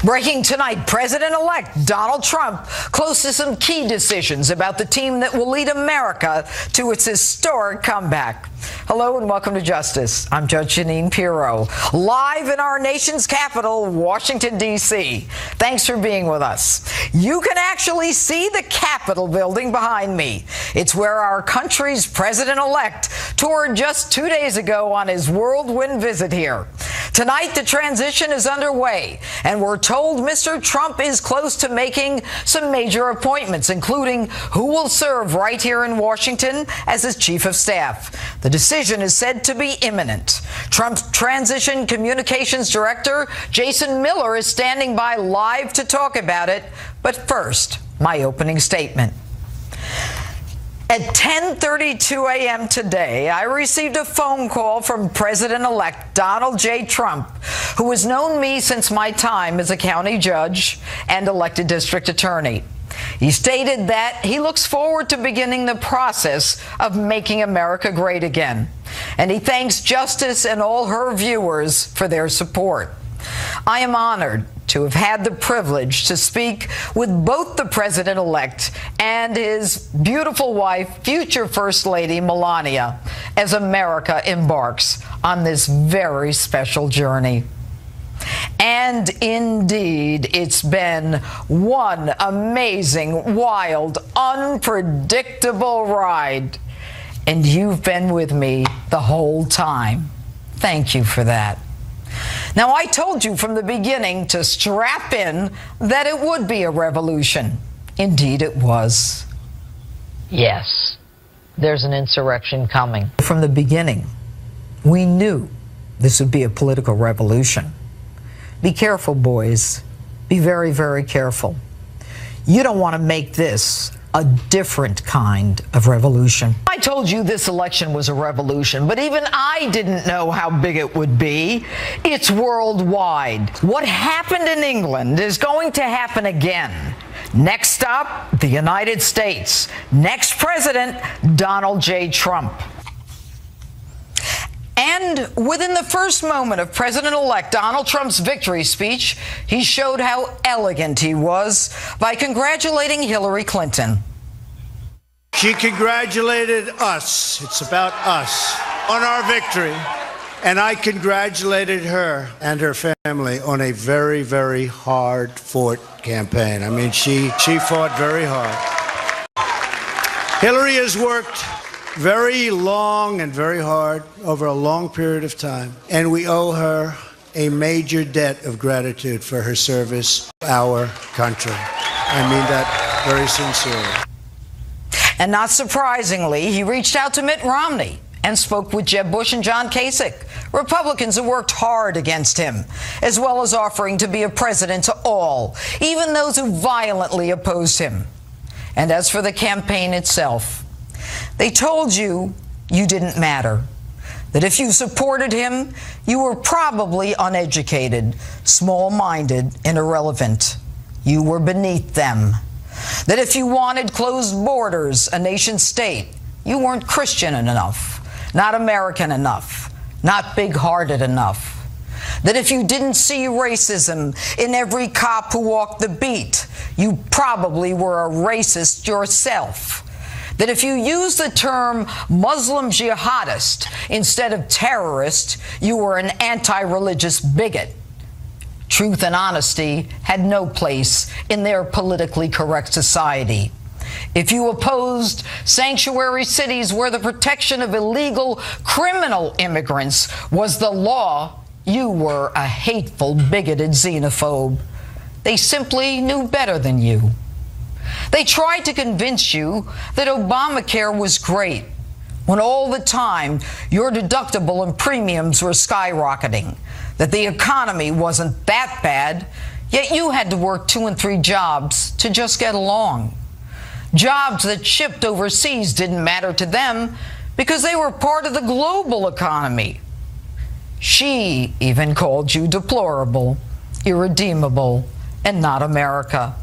Breaking tonight, President-elect Donald Trump close to some key decisions about the team that will lead America to its historic comeback. Hello and welcome to Justice. I'm Judge Jeanine Pirro, live in our nation's capital, Washington, D.C. Thanks for being with us. You can actually see the Capitol building behind me. It's where our country's president-elect toured just 2 days ago on his whirlwind visit here. Tonight, the transition is underway, and we're told Mr. Trump is close to making some major appointments, including who will serve right here in Washington as his chief of staff. The decision is said to be imminent. Trump's transition communications director, Jason Miller, is standing by live to talk about it. But first, my opening statement. At 10:32 a.m. today, I received a phone call from President-elect Donald J. Trump, who has known me since my time as a county judge and elected district attorney. He stated that he looks forward to beginning the process of making America great again, and he thanks Justice and all her viewers for their support. I am honored to have had the privilege to speak with both the president-elect and his beautiful wife, future First Lady Melania, as America embarks on this very special journey. And indeed, it's been one amazing, wild, unpredictable ride. And you've been with me the whole time. Thank you for that. Now, I told you from the beginning to strap in that it would be a revolution. Indeed, it was. Yes, there's an insurrection coming. From the beginning, we knew this would be a political revolution. Be careful, boys. Be very, very careful. You don't want to make this a different kind of revolution. I told you this election was a revolution, but even I didn't know how big it would be. It's worldwide. What happened in England is going to happen again. Next stop, the United States. Next president, Donald J. Trump. And within the first moment of President-elect Donald Trump's victory speech, he showed how elegant he was by congratulating Hillary Clinton. She congratulated us, it's about us, on our victory. And I congratulated her and her family on a very, very hard-fought campaign. I mean, she fought very hard. Hillary has worked very long and very hard over a long period of time, and we owe her a major debt of gratitude for her service to our country. I mean that very sincerely. And not surprisingly, he reached out to Mitt Romney and spoke with Jeb Bush and John Kasich, Republicans who worked hard against him, as well as offering to be a president to all, even those who violently opposed him. And as for the campaign itself, they told you you didn't matter, that if you supported him, you were probably uneducated, small-minded, and irrelevant. You were beneath them. That if you wanted closed borders, a nation state, you weren't Christian enough, not American enough, not big-hearted enough. That if you didn't see racism in every cop who walked the beat, you probably were a racist yourself. That if you used the term Muslim jihadist instead of terrorist, you were an anti-religious bigot. Truth and honesty had no place in their politically correct society. If you opposed sanctuary cities where the protection of illegal criminal immigrants was the law, you were a hateful, bigoted xenophobe. They simply knew better than you. They tried to convince you that Obamacare was great, when all the time your deductible and premiums were skyrocketing, that the economy wasn't that bad, yet you had to work 2 and 3 jobs to just get along. Jobs that shipped overseas didn't matter to them because they were part of the global economy. She even called you deplorable, irredeemable, and not America.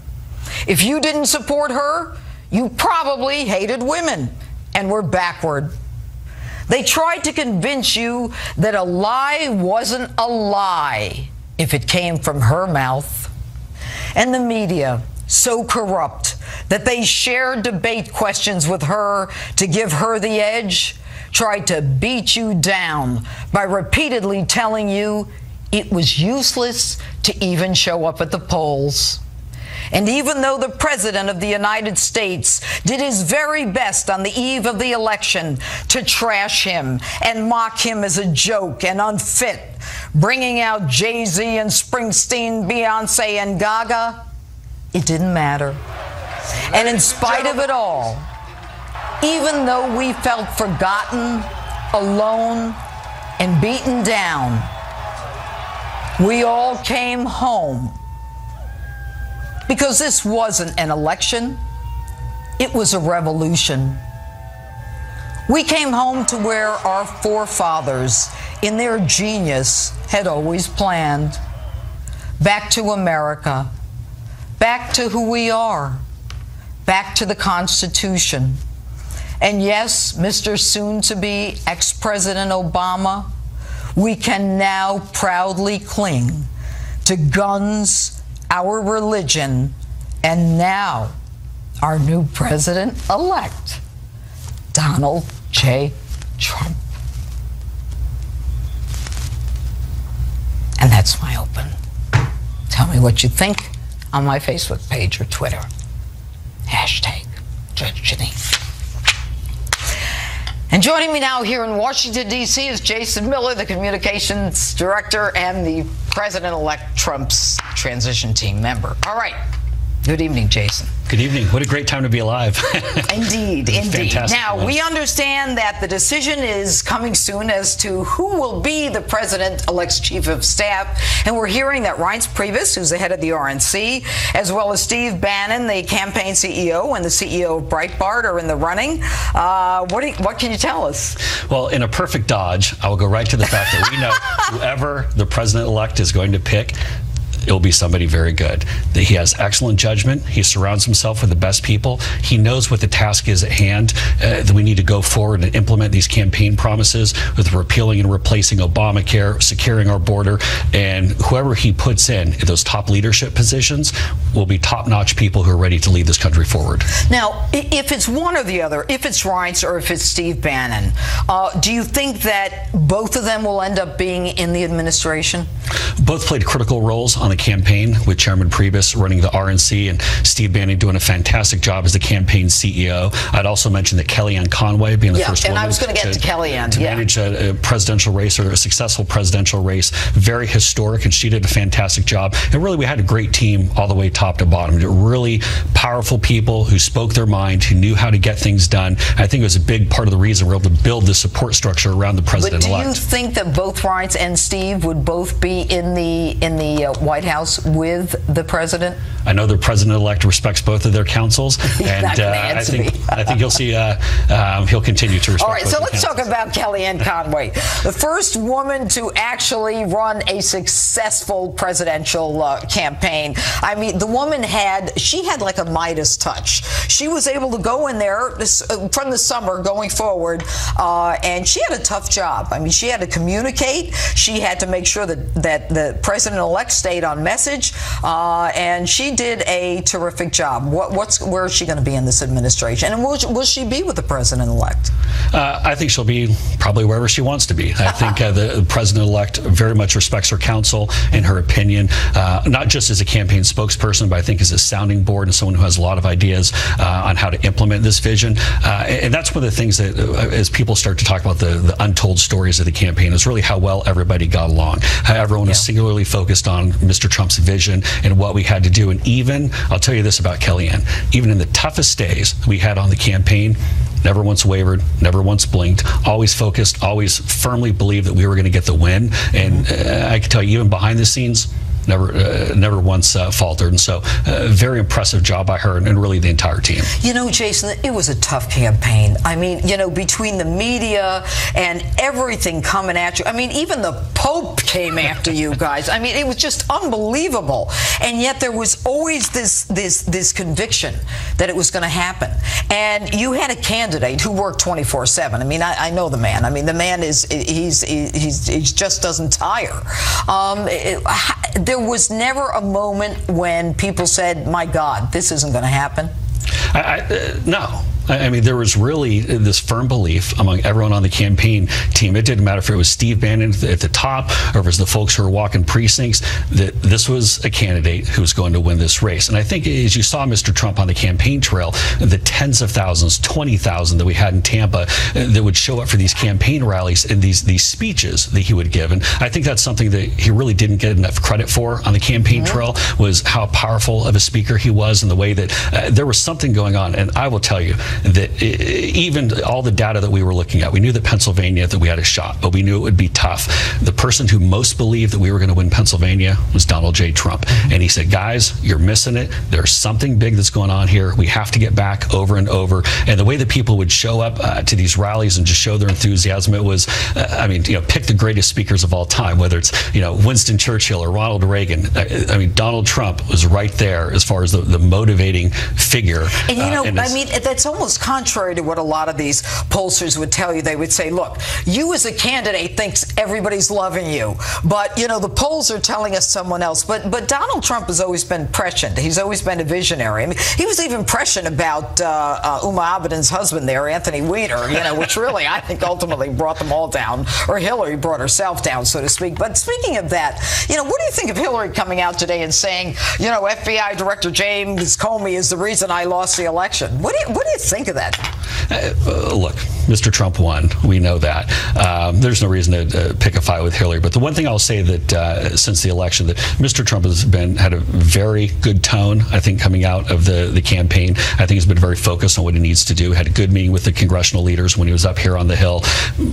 If you didn't support her, you probably hated women and were backward. They tried to convince you that a lie wasn't a lie if it came from her mouth. And the media, so corrupt that they shared debate questions with her to give her the edge, tried to beat you down by repeatedly telling you it was useless to even show up at the polls. And even though the President of the United States did his very best on the eve of the election to trash him and mock him as a joke and unfit, bringing out Jay-Z and Springsteen, Beyonce and Gaga, it didn't matter. And in spite of it all, even though we felt forgotten, alone, and beaten down, we all came home. Because this wasn't an election, it was a revolution. We came home to where our forefathers, in their genius, had always planned. Back to America, back to who we are, back to the Constitution. And yes, Mr. Soon-to-be ex-President Obama, we can now proudly cling to guns, our religion, and now our new president-elect, Donald J. Trump. And that's my open. Tell me what you think on my Facebook page or Twitter. Hashtag Judge Jeanine. And joining me now here in Washington, D.C. is Jason Miller, the communications director and the President-elect Trump's transition team member. All right. Good evening, Jason. Good evening. What a great time to be alive. Indeed, indeed. Fantastic. Now, we understand that the decision is coming soon as to who will be the President-elect's chief of staff. And we're hearing that Reince Priebus, who's the head of the RNC, as well as Steve Bannon, the campaign CEO, and the CEO of Breitbart are in the running. What can you tell us? Well, in a perfect dodge, I will go right to the fact that we know whoever the President-elect is going to pick, it will be somebody very good. That he has excellent judgment. He surrounds himself with the best people. He knows what the task is at hand. That we need to go forward and implement these campaign promises with repealing and replacing Obamacare, securing our border, and whoever he puts in those top leadership positions will be top-notch people who are ready to lead this country forward. Now, if it's one or the other, if it's Reince or if it's Steve Bannon, do you think that both of them will end up being in the administration? Both played critical roles on the campaign, with Chairman Priebus running the RNC and Steve Bannon doing a fantastic job as the campaign CEO. I'd also mention that Kellyanne Conway being the first woman I was going to get to Kellyanne. To manage a presidential race, or a successful presidential race. Very historic, and she did a fantastic job. And really, we had a great team all the way top to bottom. Really powerful people who spoke their mind, who knew how to get things done. I think it was a big part of the reason we're able to build the support structure around the president-elect. But do you think that both Reince and Steve would both be in the White House with the president? I know the president-elect respects both of their counsels, and I think you'll see he'll continue to respect. All right, so let's counsels. talk about Kellyanne Conway, the first woman to actually run a successful presidential campaign. I mean, the woman had like a Midas touch. She was able to go in there from the summer going forward, and she had a tough job. I mean, she had to communicate. She had to make sure that the president-elect stayed on message, and she did a terrific job. Where is she going to be in this administration? And will she be with the president-elect? I think she'll be probably wherever she wants to be. I think the president-elect very much respects her counsel and her opinion, not just as a campaign spokesperson, but I think as a sounding board and someone who has a lot of ideas on how to implement this vision. And that's one of the things that, as people start to talk about the untold stories of the campaign, is really how well everybody got along. How everyone was singularly focused on Mr. Trump's vision and what we had to do. And even, I'll tell you this about Kellyanne, even in the toughest days we had on the campaign, never once wavered, never once blinked, always focused, always firmly believed that we were going to get the win. And I can tell you, even behind the scenes, never once faltered. And so very impressive job by her and really the entire team. You know, Jason, it was a tough campaign. I mean, you know, between the media and everything coming at you. I mean, even the Pope came after you guys. I mean, it was just unbelievable. And yet there was always this conviction that it was going to happen. And you had a candidate who worked 24/7. I mean, I know the man. I mean, the man he just doesn't tire. there was never a moment when people said, my God, this isn't going to happen? No. I mean, there was really this firm belief among everyone on the campaign team. It didn't matter if it was Steve Bannon at the top or if it was the folks who were walking precincts, that this was a candidate who was going to win this race. And I think as you saw Mr. Trump on the campaign trail, the tens of thousands, 20,000 that we had in Tampa that would show up for these campaign rallies and these speeches that he would give. And I think that's something that he really didn't get enough credit for on the campaign trail, was how powerful of a speaker he was and the way that there was something going on. And I will tell you, that even all the data that we were looking at, we knew that Pennsylvania, that we had a shot, but we knew it would be tough. The person who most believed that we were going to win Pennsylvania was Donald J. Trump. And he said, guys, you're missing it. There's something big that's going on here. We have to get back over and over. And the way that people would show up to these rallies and just show their enthusiasm, it was, I mean, pick the greatest speakers of all time, whether it's, Winston Churchill or Ronald Reagan. I mean, Donald Trump was right there as far as the motivating figure. And I mean, that's almost contrary to what a lot of these pollsters would tell you. They would say, look, you as a candidate thinks everybody's loving you, but the polls are telling us someone else. But Donald Trump has always been prescient. He's always been a visionary. I mean, he was even prescient about Uma Abedin's husband there, Anthony Weiner, which really I think ultimately brought them all down, or Hillary brought herself down, so to speak. But speaking of that, what do you think of Hillary coming out today and saying, FBI Director James Comey is the reason I lost the election? What do you think of that? Look, Mr. Trump won. We know that. There's no reason to pick a fight with Hillary. But the one thing I'll say that since the election, that Mr. Trump has had a very good tone, I think, coming out of the campaign. I think he's been very focused on what he needs to do. Had a good meeting with the congressional leaders when he was up here on the Hill.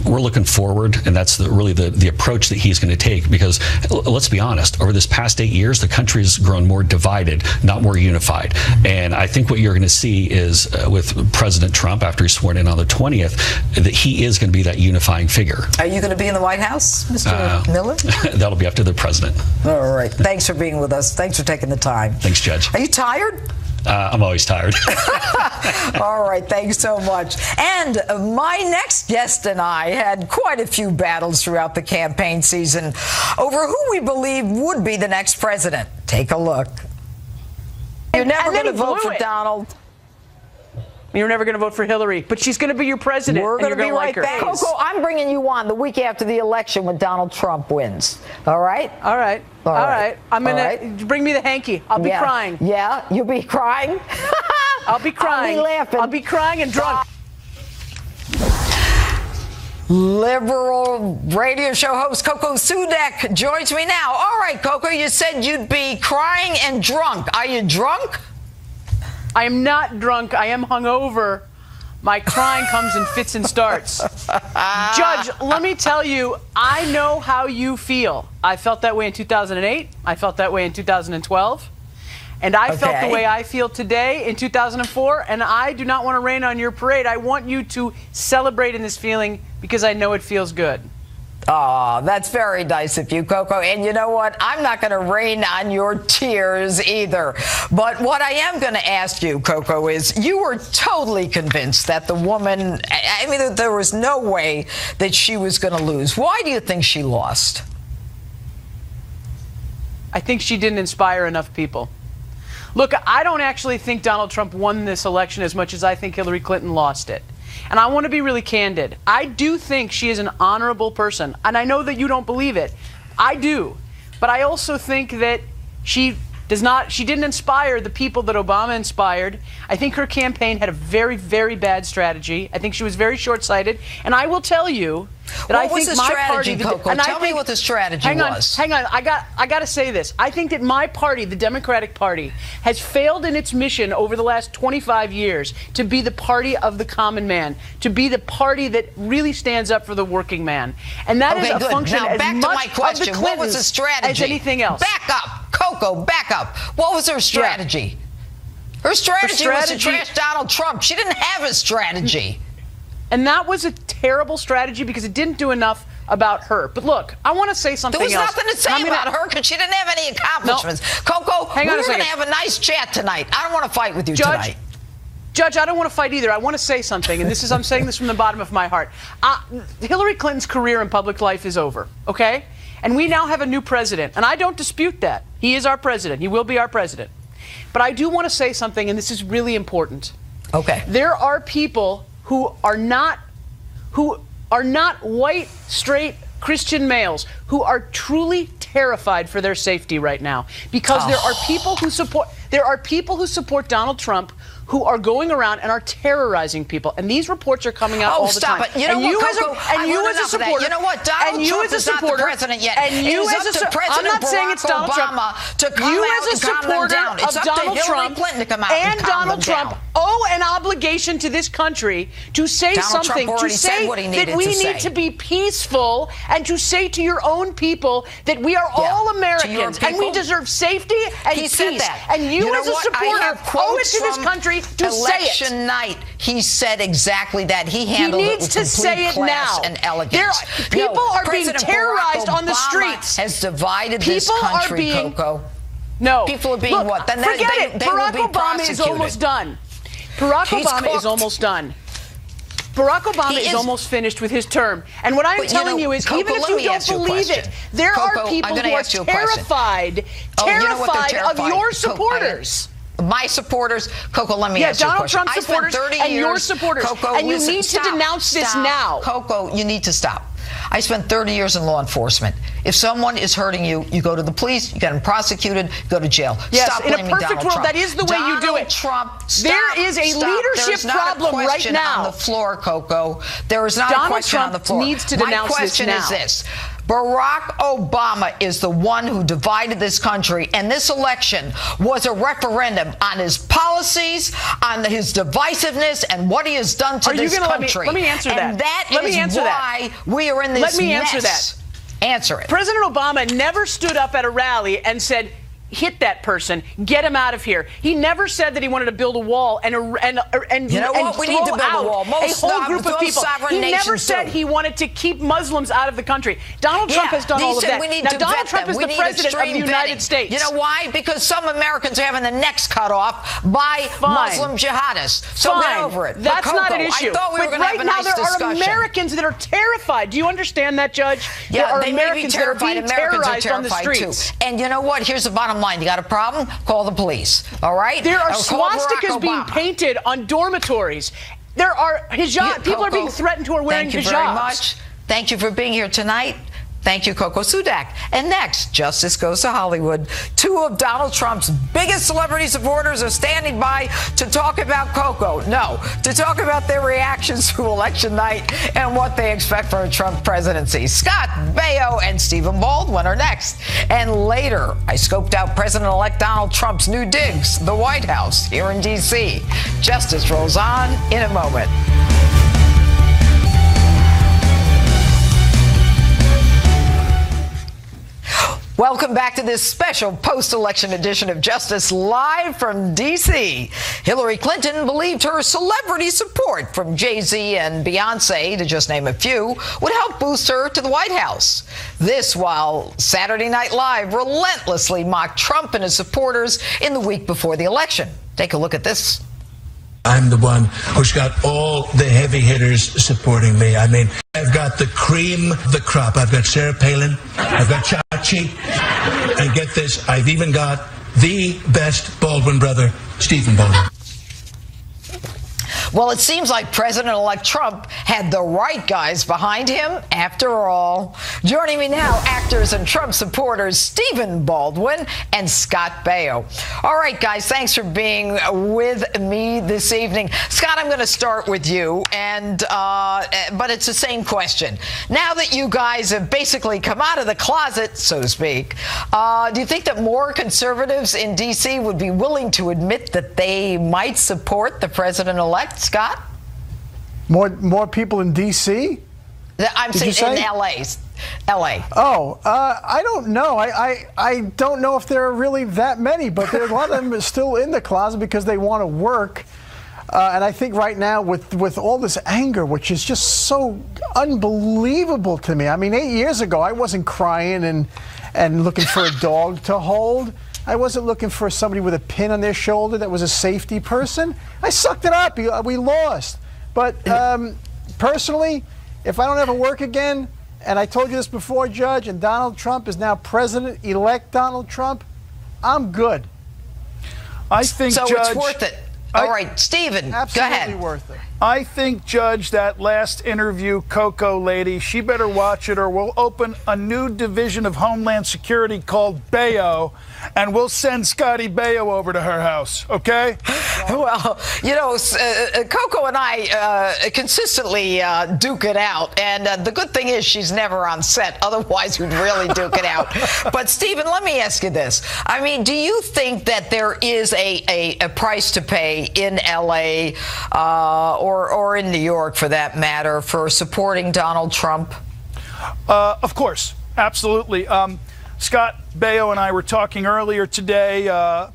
We're looking forward, and that's really the approach that he's going to take, because let's be honest, over this past 8 years, the country has grown more divided, not more unified. And I think what you're going to see is with President Trump, after he's sworn in on the 20th, that he is going to be that unifying figure. Are you going to be in the White House, Mr. Miller? That'll be up to the president. All right. Thanks for being with us. Thanks for taking the time. Thanks, Judge. Are you tired? I'm always tired. All right, thanks so much. And my next guest and I had quite a few battles throughout the campaign season over who we believe would be the next president. Take a look. You're never going to vote for Donald. You're never going to vote for Hillary, but she's going to be your president. We're going to be right back. Coco, I'm bringing you on the week after the election when Donald Trump wins. All right? All right. All right. I'm going to bring me the hanky. I'll be crying. Yeah? You'll be crying? I'll be crying. I'll be laughing. I'll be crying and drunk. Liberal radio show host Coco Sudek joins me now. All right, Coco, you said you'd be crying and drunk. Are you drunk? I am not drunk. I am hungover. My crying comes in fits and starts. Judge, let me tell you, I know how you feel. I felt that way in 2008. I felt that way in 2012. And I felt the way I feel today in 2004. And I do not want to rain on your parade. I want you to celebrate in this feeling because I know it feels good. Oh, that's very nice of you, Coco. And you know what? I'm not going to rain on your tears either. But what I am going to ask you, Coco, is you were totally convinced that the woman, I mean, there was no way that she was going to lose. Why do you think she lost? I think she didn't inspire enough people. Look, I don't actually think Donald Trump won this election as much as I think Hillary Clinton lost it. And I want to be really candid. I do think she is an honorable person. And I know that you don't believe it. I do. But I also think that she didn't inspire the people that Obama inspired. I think her campaign had a very, very bad strategy. I think she was very short-sighted. And I will tell you that I think my party, Coco? Tell me what the strategy was. Hang on. I got to say this. I think that my party, the Democratic Party, has failed in its mission over the last 25 years to be the party of the common man, to be the party that really stands up for the working man. And that is a function as much of the Clintons as anything else. Back up. Coco, back up. What was her strategy? Yeah. Her strategy was to trash Donald Trump. She didn't have a strategy. And that was a terrible strategy because it didn't do enough about her. But look, I want to say something else. There was nothing to say about her because she didn't have any accomplishments. No. Coco, we're going to have a nice chat tonight. I don't want to fight with you tonight. Judge, I don't want to fight either. I want to say something, and I'm saying this from the bottom of my heart. Hillary Clinton's career in public life is over, okay? And we now have a new president, and I don't dispute that. He is our president. He will be our president. But I do want to say something, and this is really important. Okay. There are people who are not white, straight Christian males who are truly terrified for their safety right now, because there are people who support Donald Trump who are going around and are terrorizing people, and these reports are coming out all the time. Stop it! You know what, Coco? You as a supporter, you know what? Donald Trump is not the president yet. And you as a President I'm not saying it's Donald Trump. To come you out as a and calm them supporter down. It's of up Donald to Hillary Trump Clinton to come out and calm Donald them Trump down. owe an obligation to this country to say Donald something, Trump to already said say what he that needed we to say. need to be peaceful, and to say to your own people that we are all Americans and we deserve safety and he peace. said that. And you as a supporter owe it to this from country to say it. Election night, he said exactly that. He handled He it needs with to complete say it class now. and elegance. People are being President terrorized Barack on the Obama streets. Has divided this People are country, being- Coco. No. People are being Look, what? Then forget they it. will Barack be Obama is prosecuted. almost done. Barack He's Obama is cooked. almost done. Barack Obama is almost finished with his term. And what I'm But, telling you is, Coco, even if let you me don't ask you a believe it, question. there Coco, are people I'm gonna who are ask you a question. terrified Oh, you know what? They're terrified of terrified. your Coco, supporters. My supporters, Coco, let me ask you a Donald question. Trump I spent supporters 30 and years, your supporters. Coco, And you listen, need to stop, denounce this stop. now. Coco, you need to stop. I spent 30 years in law enforcement. If someone is hurting you, you go to the police, you get them prosecuted, you go to jail. Yes, Stop in a blaming perfect Donald world, Trump. that is the way you do it. Donald Trump, There is a leadership There's not problem a right question now. on the floor, Coco. There is not Donald a question Trump on the floor. needs to My denounce this question now. is this. Barack Obama is the one who divided this country, and this election was a referendum on his policies, on his divisiveness, and what he has done to this country. Let me answer that. And that Let me is answer why that. we are in this Let me mess. answer that. Answer it. President Obama never stood up at a rally and said, hit that person, get him out of here. He never said that he wanted to build a wall and you know what? We need to build a wall. Most, a whole group of people. He never said he wanted to keep Muslims out of the country. Donald Trump has done all of that. Now, Donald Trump is the president of the United States. You know why? Because some Americans are having the necks cut off by Muslim jihadists. So get over it. That's Coco, not an issue. I thought we were going to have a nice discussion. Right now, there are Americans that are terrified. Do you understand that, Judge? Yeah, there are they Americans may be terrified. that are being Americans are terrorized on the terrified streets. too. And you know what? Here's the bottom line. You got a problem? Call the police. All right? There are Call Barack swastikas being Obama. painted on dormitories. There are hijab. People are being threatened who are wearing hijabs. Thank you very much. Thank you for being here tonight. Thank you, Coco Sudak. And next, Justice Goes to Hollywood. Two of Donald Trump's biggest celebrity supporters are standing by to talk about Coco. No, to talk about their reactions to election night and what they expect for a Trump presidency. Scott Baio and Stephen Baldwin are next. And later, I scoped out President-elect Donald Trump's new digs, the White House here in D.C. Justice rolls on in a moment. Welcome back to this special post-election edition of Justice live from D.C. Hillary Clinton believed her celebrity support from Jay-Z and Beyonce, to just name a few, would help boost her to the White House. This while Saturday Night Live relentlessly mocked Trump and his supporters in the week before the election. Take a look at this. I'm the one who's got all the heavy hitters supporting me. I mean, I've got the cream of the crop. I've got Sarah Palin, I've got Chachi, and get this, I've even got the best Baldwin brother, Stephen Baldwin. Well, it seems like President-elect Trump had the right guys behind him after all. Joining me now, actors and Trump supporters Stephen Baldwin and Scott Baio. All right, guys, thanks for being with me this evening. Scott, I'm going to start with you, but it's the same question. Now that you guys have basically come out of the closet, so to speak, do you think that more conservatives in D.C. would be willing to admit that they might support the president-elect? Scott? More people in D.C.? I'm saying in L.A. Oh, I don't know. I don't know if there are really that many, but there are a lot of them are still in the closet because they want to work. And I think right now with all this anger, which is just so unbelievable to me. I mean, 8 years ago, I wasn't crying and looking for a dog to hold. I wasn't looking for somebody with a pin on their shoulder that was a safety person. I sucked it up. We lost. But personally, if I don't ever work again, and I told you this before, Judge, and Donald Trump is now President-elect Donald Trump, I'm good. I think, so. Judge, It's worth it. All right, Stephen, go ahead. Absolutely worth it. I think, Judge, that last interview, Coco lady, she better watch it or we'll open a new division of Homeland Security called Bayo, and we'll send Scotty Bayo over to her house, okay? Well, you know, Coco and I consistently duke it out. And the good thing is she's never on set. Otherwise, we'd really duke it out. But, Stephen, let me ask you this. I mean, do you think that there is a price to pay in L.A. Or in New York, for that matter, for supporting Donald Trump? Of course. Absolutely. Scott Baio and I were talking earlier today,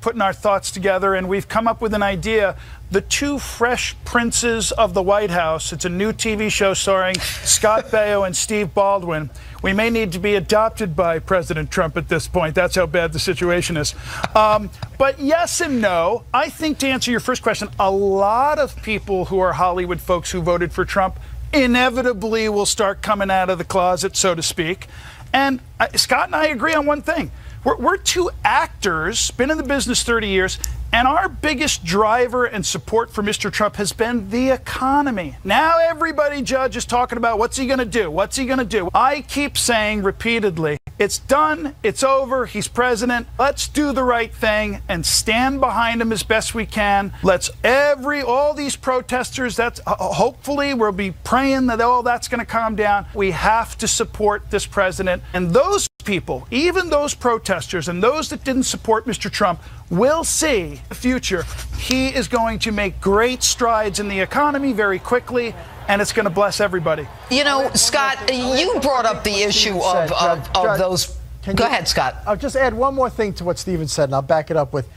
putting our thoughts together, and we've come up with an idea. The Two Fresh Princes of the White House. It's a new TV show starring Scott Baio and Steve Baldwin. We may need to be adopted by President Trump at this point. That's how bad the situation is. But yes and no. I think, to answer your first question, a lot of people who are Hollywood folks who voted for Trump inevitably will start coming out of the closet, so to speak. And Scott and I agree on one thing. We're two actors, been in the business 30 years, and our biggest driver and support for Mr. Trump has been the economy. Now everybody, Judge, is talking about what's he going to do? What's he going to do? I keep saying repeatedly, it's done, it's over, he's president. Let's do the right thing and stand behind him as best we can. Let's all these protesters, that's hopefully we'll be praying that all that's going to calm down. We have to support this president. And those people, even those protesters and those that didn't support Mr. Trump, will see in the future he is going to make great strides in the economy very quickly, and it's going to bless everybody. You know, Scott, you brought up the issue of those. Go ahead, Scott. I'll just add one more thing to what Stephen said, and I'll back it up with,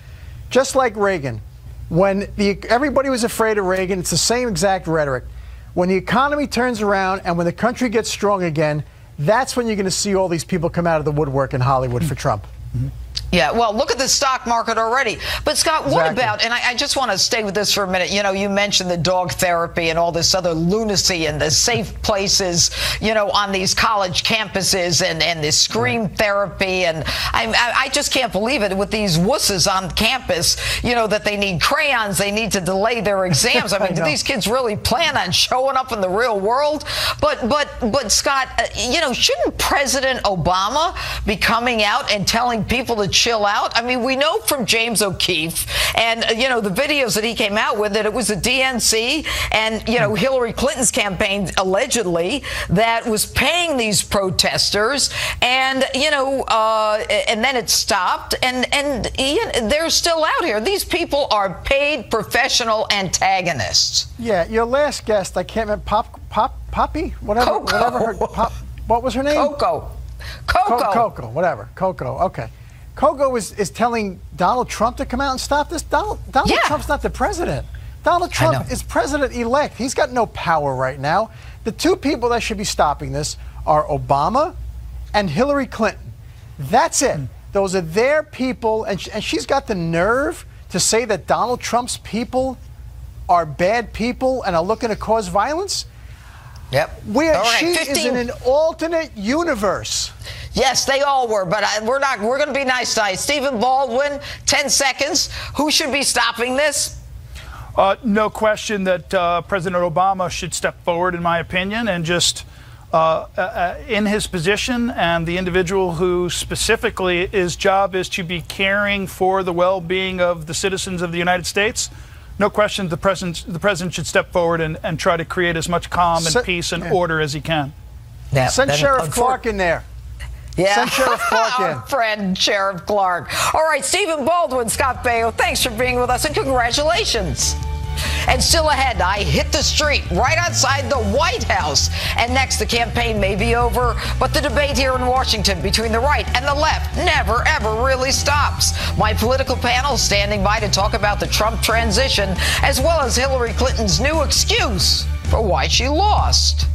just like Reagan, when everybody was afraid of Reagan, it's the same exact rhetoric. When the economy turns around and when the country gets strong again, that's when you're going to see all these people come out of the woodwork in Hollywood for Trump. Yeah, well, look at the stock market already. But, Scott, what about, and I just want to stay with this for a minute, you know, you mentioned the dog therapy and all this other lunacy and the safe places, you know, on these college campuses and this scream therapy. And I just can't believe it with these wusses on campus, you know, that they need crayons, they need to delay their exams. I mean, do these kids really plan on showing up in the real world? But Scott, you know, shouldn't President Obama be coming out and telling people to chill out? I mean, we know from James O'Keefe and, you know, the videos that he came out with that it was the DNC and, you know, Hillary Clinton's campaign allegedly that was paying these protesters and, you know, and then it stopped and they're still out here. These people are paid professional antagonists. Yeah, your last guest, I can't remember, Poppy? Whatever her, what was her name? Coco, whatever. Coco, okay. Coco is telling Donald Trump to come out and stop this. Donald Trump's not the president. Donald Trump is president-elect. He's got no power right now. The two people that should be stopping this are Obama and Hillary Clinton. That's it. Those are their people, and she's got the nerve to say that Donald Trump's people are bad people and are looking to cause violence? Yep. She is in an alternate universe. Yes, they all were, but we're not. We're going to be nice tonight. Stephen Baldwin, 10 seconds. Who should be stopping this? No question that President Obama should step forward, in my opinion, and just in his position, and the individual who specifically his job is to be caring for the well-being of the citizens of the United States. No question the president should step forward and try to create as much calm and peace and order as he can. Yeah, send Sheriff Clark in there. Yeah. Send Sheriff Clark in. Our friend Sheriff Clark. All right, Stephen Baldwin, Scott Baio, thanks for being with us and congratulations. And still ahead, I hit the street right outside the White House. And next, the campaign may be over, but the debate here in Washington between the right and the left never, ever really stops. My political panel standing by to talk about the Trump transition, as well as Hillary Clinton's new excuse for why she lost.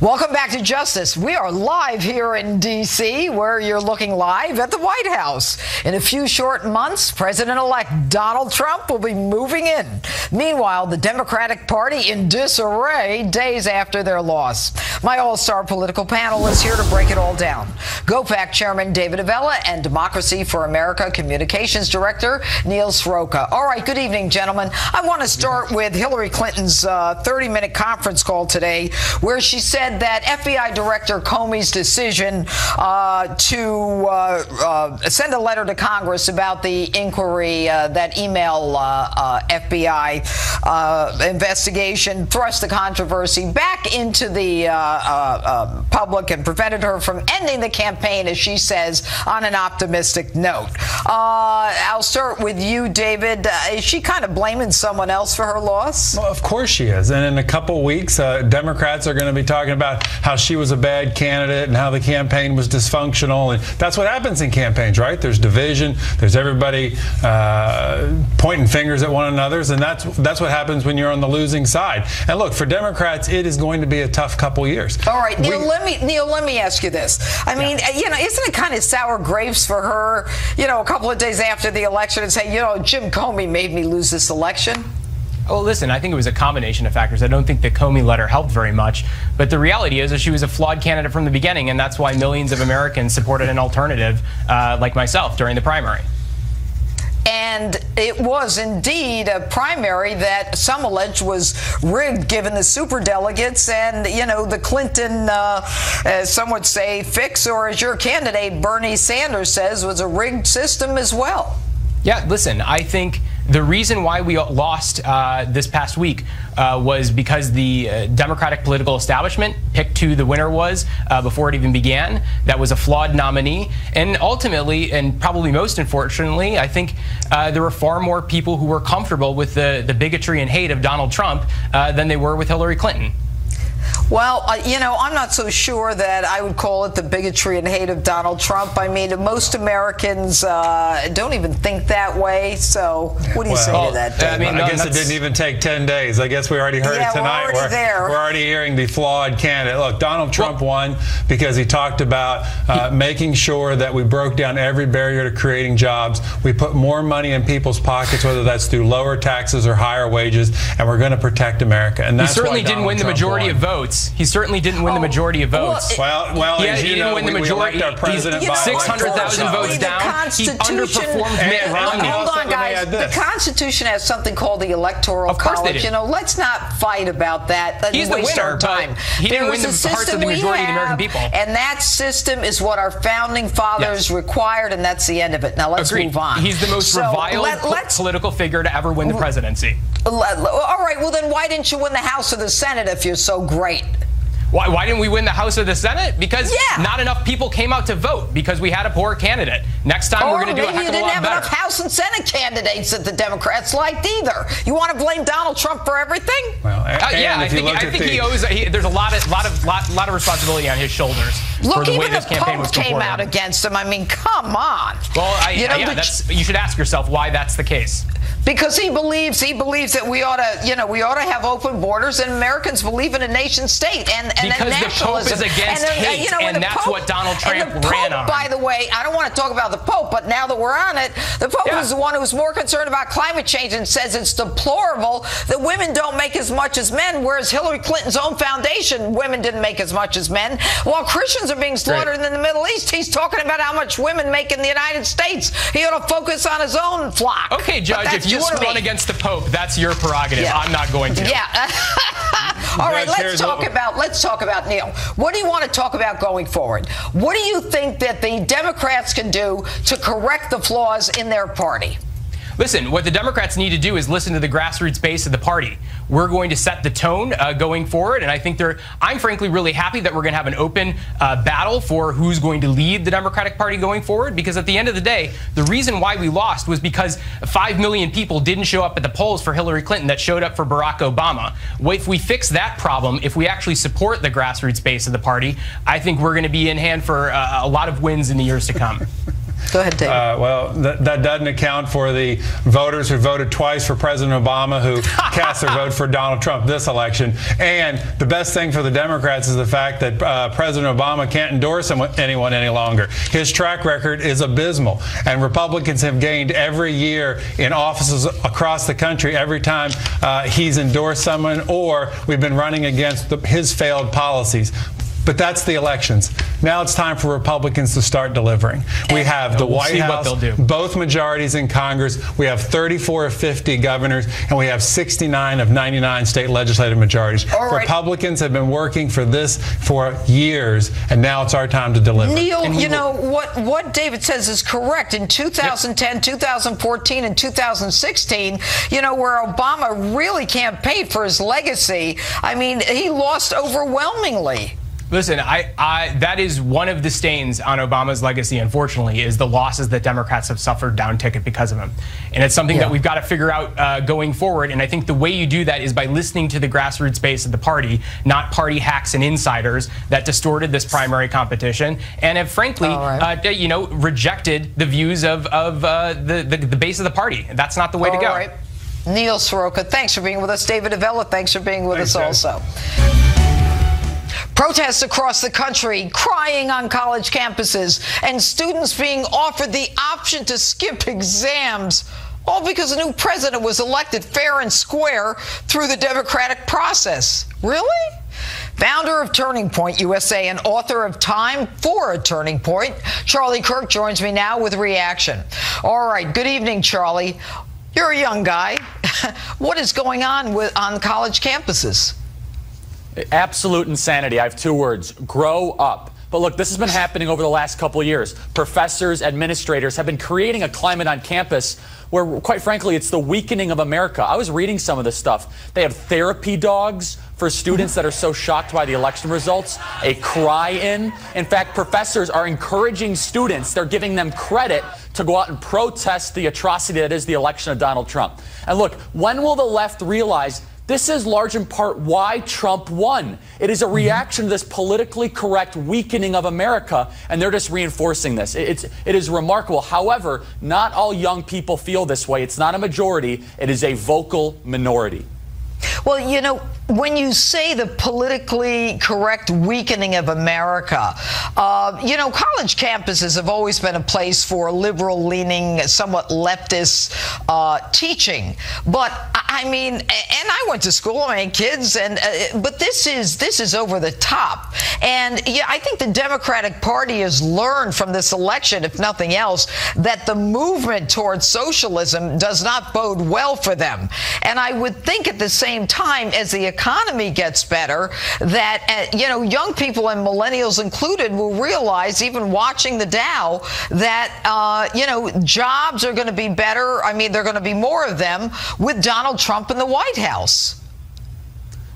Welcome back to Justice. We are live here in D.C., where you're looking live at the White House. In a few short months, President-elect Donald Trump will be moving in. Meanwhile, the Democratic Party in disarray days after their loss. My all-star political panel is here to break it all down. GOPAC Chairman David Avella and Democracy for America Communications Director Neil Sroka. All right, good evening, gentlemen. I want to start with Hillary Clinton's 30-minute conference call today, where she said that FBI Director Comey's decision to send a letter to Congress about the inquiry, that email FBI investigation, thrust the controversy back into the public and prevented her from ending the campaign, as she says, on an optimistic note. I'll start with you, David. Is she kind of blaming someone else for her loss? Well, of course she is. And in a couple weeks, Democrats are going to be talking about how she was a bad candidate and how the campaign was dysfunctional. And that's what happens in campaigns, right? There's division. There's everybody pointing fingers at one another. And that's what happens when you're on the losing side. And look, for Democrats, it is going to be a tough couple years. All right, Neil, let me ask you this. I mean, isn't it kind of sour grapes for her, a couple of days after the election and say, Jim Comey made me lose this election? Well, listen, I think it was a combination of factors. I don't think the Comey letter helped very much. But the reality is that she was a flawed candidate from the beginning, and that's why millions of Americans supported an alternative like myself during the primary. And it was indeed a primary that some alleged was rigged, given the superdelegates and, the Clinton, as some would say, fix, or as your candidate, Bernie Sanders, says, was a rigged system as well. Yeah, listen, I think the reason why we lost this past week was because the Democratic political establishment picked who the winner was before it even began. That was a flawed nominee. And ultimately, and probably most unfortunately, I think there were far more people who were comfortable with the bigotry and hate of Donald Trump than they were with Hillary Clinton. Well, I'm not so sure that I would call it the bigotry and hate of Donald Trump. I mean, most Americans don't even think that way. So what do you say to that, Dave? I guess it didn't even take 10 days. I guess we already heard it tonight. We're already hearing the flawed candidate. Look, Donald Trump won because he talked about making sure that we broke down every barrier to creating jobs. We put more money in people's pockets, whether that's through lower taxes or higher wages, and we're going to protect America. And that's he certainly didn't win the majority of votes. He certainly didn't win the majority of votes. Well, as you know, we elect our president by 600,000 votes down. He underperformed Mitt Romney. Hold on, guys. The Constitution has something called the Electoral College. Let's not fight about that. He's the winner, but he didn't win the hearts of the majority of the American people. And that system is what our founding fathers required, and that's the end of it. Now let's move on. He's the most reviled political figure to ever win the presidency. All right, well then why didn't you win the House or the Senate if you're so great? Why didn't we win the House or the Senate? Because not enough people came out to vote because we had a poor candidate. Next time we're going to do a heck of a lot better. Maybe you didn't have enough House and Senate candidates that the Democrats liked either. You want to blame Donald Trump for everything? Well, I think he owes. There's a lot of responsibility on his shoulders for the way this campaign was Pope came out against him. I mean, come on. Well, you should ask yourself why that's the case. Because he believes that we ought to have open borders, and Americans believe in a nation state and because the Pope is against hate, and that's what Donald Trump ran on. By the way, I don't want to talk about the Pope, but now that we're on it, the Pope is the one who's more concerned about climate change and says it's deplorable that women don't make as much as men, whereas Hillary Clinton's own foundation, women didn't make as much as men. While Christians are being slaughtered in the Middle East, he's talking about how much women make in the United States. He ought to focus on his own flock. Okay, Judge, if you want to run against the Pope, that's your prerogative. I'm not going to. All right, let's talk about Neil. What do you want to talk about going forward? What do you think that the Democrats can do to correct the flaws in their party? Listen, what the Democrats need to do is listen to the grassroots base of the party. We're going to set the tone going forward, and I think I'm frankly really happy that we're going to have an open battle for who's going to lead the Democratic Party going forward, because at the end of the day, the reason why we lost was because 5 million people didn't show up at the polls for Hillary Clinton that showed up for Barack Obama. If we fix that problem, if we actually support the grassroots base of the party, I think we're going to be in hand for a lot of wins in the years to come. Go ahead, David. Well, that doesn't account for the voters who voted twice for President Obama who cast their vote for Donald Trump this election. And the best thing for the Democrats is the fact that President Obama can't endorse anyone any longer. His track record is abysmal. And Republicans have gained every year in offices across the country every time he's endorsed someone or we've been running against his failed policies. But that's the elections. Now it's time for Republicans to start delivering. We have the White House, both majorities in Congress. We have 34 of 50 governors, and we have 69 of 99 state legislative majorities. Republicans have been working for this for years, and now it's our time to deliver. Neil, you know, what David says is correct. In 2010, 2014, and 2016, you know, where Obama really campaigned for his legacy, I mean, he lost overwhelmingly. Listen, that is one of the stains on Obama's legacy, unfortunately, is the losses that Democrats have suffered down ticket because of him. And it's something that we've got to figure out going forward. And I think the way you do that is by listening to the grassroots base of the party, not party hacks and insiders that distorted this primary competition and have, frankly, you know, rejected the views of the base of the party. That's not the way to go. Right. Neil Soroka, thanks for being with us. David Avella, thanks for being with us also. Protests across the country crying on college campuses and students being offered the option to skip exams, all because a new president was elected fair and square through the democratic process. Really? Founder of Turning Point USA and author of Time for a Turning Point, Charlie Kirk joins me now with reaction. All right, good evening, Charlie. You're a young guy. What is going on on college campuses? Absolute insanity. I have two words: grow up. But look, this has been happening over the last couple of years. Professors, administrators have been creating a climate on campus where, quite frankly, it's the weakening of America. I was reading some of this stuff. They have therapy dogs for students that are so shocked by the election results, a cry-in. In fact, professors are encouraging students, they're giving them credit to go out and protest the atrocity that is the election of Donald Trump. And look, when will the left realize this is large in part why Trump won? It is a reaction to this politically correct weakening of America, and they're just reinforcing this. It is remarkable. However, not all young people feel this way. It's not a majority. It is a vocal minority. Well, you know, when you say the politically correct weakening of America, you know, college campuses have always been a place for liberal-leaning, somewhat leftist teaching. But I mean, and I went to school, I had kids, but this is over the top. And yeah, I think the Democratic Party has learned from this election, if nothing else, that the movement towards socialism does not bode well for them. And I would think at the same time, as the economy gets better, that you know, young people and millennials included will realize, even watching the Dow, that you know, jobs are going to be better. I mean, there are going to be more of them with Donald Trump in the White House.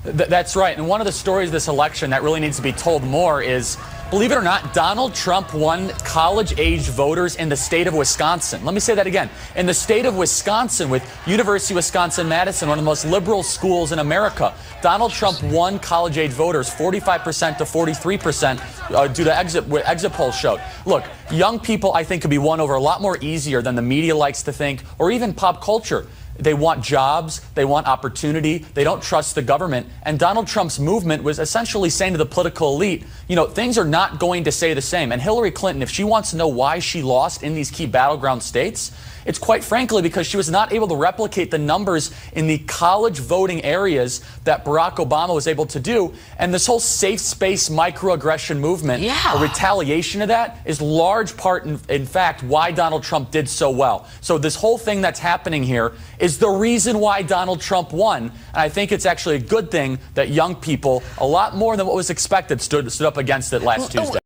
That's right. And one of the stories of this election that really needs to be told more is, believe it or not, Donald Trump won college-age voters in the state of Wisconsin. Let me say that again. In the state of Wisconsin, with University of Wisconsin-Madison, one of the most liberal schools in America, Donald Trump won college-age voters 45% to 43% due to exit polls showed. Look, young people, I think, could be won over a lot more easier than the media likes to think, or even pop culture. They want jobs, they want opportunity, they don't trust the government. And Donald Trump's movement was essentially saying to the political elite, you know, things are not going to stay the same. And Hillary Clinton, if she wants to know why she lost in these key battleground states, it's quite frankly because she was not able to replicate the numbers in the college voting areas that Barack Obama was able to do. And this whole safe space microaggression movement, a retaliation of that, is large part, in fact, why Donald Trump did so well. So this whole thing that's happening here is the reason why Donald Trump won. And I think it's actually a good thing that young people, a lot more than what was expected, stood up against it last Tuesday.